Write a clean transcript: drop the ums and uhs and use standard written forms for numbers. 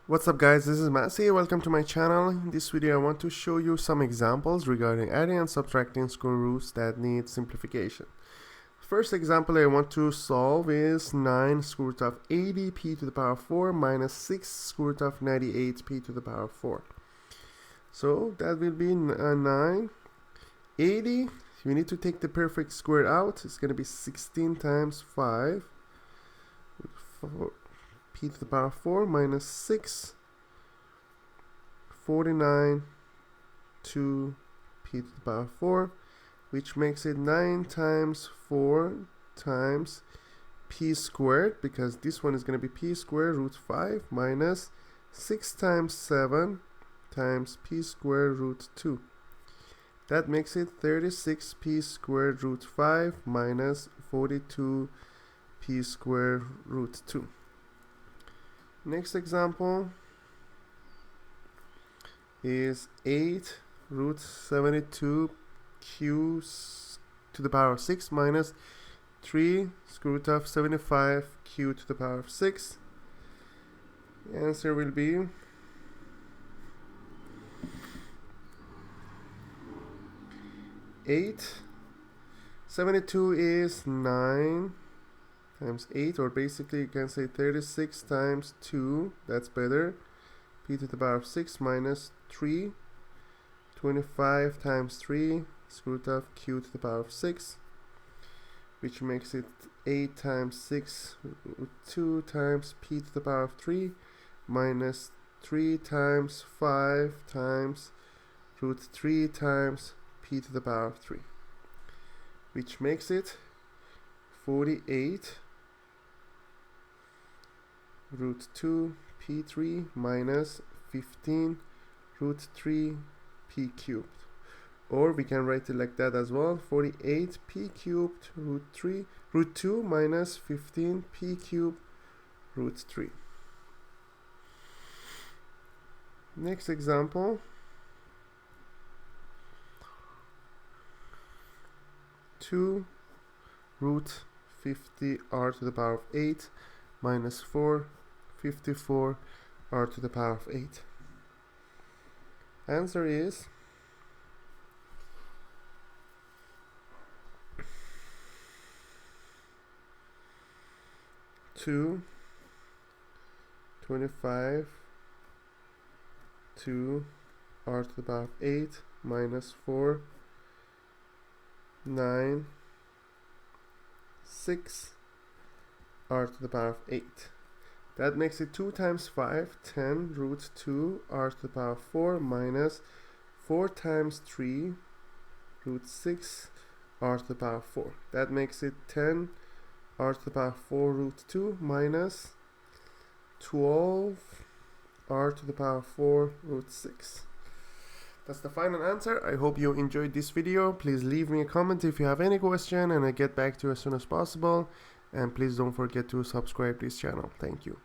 What's up guys, this is Masi. Welcome to my channel. In this video I want to show you some examples regarding adding and subtracting square roots that need simplification. First example I want to solve is 9 square root of 80p to the power of 4 minus 6 square root of 98p to the power of 4. So that will be 9. 80, we need to take the perfect square out. It's going to be 16 times 5. 4p to the power of 4 minus 6, 49 to p to the power of 4, which makes it 9 times 4 times p squared, because this one is going to be p squared root 5 minus 6 times 7 times p squared root 2. That makes it 36p squared root 5 minus 42p squared root 2. Next example is 8 root 72 q to the power of 6 minus 3 square root of 75 q to the power of 6. The answer will be 8. 72 is 9 times 8, or basically you can say 36 times 2, that's better, p to the power of 6 minus 3, 25 times 3, square root of q to the power of 6, which makes it 8 times 6 root 2 times p to the power of 3 minus 3 times 5 times root 3 times p to the power of 3, which makes it 48 root 2 p3 minus 15 root 3 p cubed. Or we can write it like that as well, 48 p cubed root 2 minus 15 p cubed root 3. Next example, 2 root 50 r to the power of 8 minus 4 54 r to the power of 8. Answer is 2 25 2 r to the power of 8 minus 4 9 6 r to the power of 8. That makes it 2 times 5, 10 root 2 r to the power of 4 minus 4 times 3 root 6 r to the power of 4. That makes it 10 r to the power of 4 root 2 minus 12 r to the power of 4 root 6. That's the final answer. I hope you enjoyed this video. Please leave me a comment if you have any question and I'll get back to you as soon as possible. And please don't forget to subscribe to this channel. Thank you.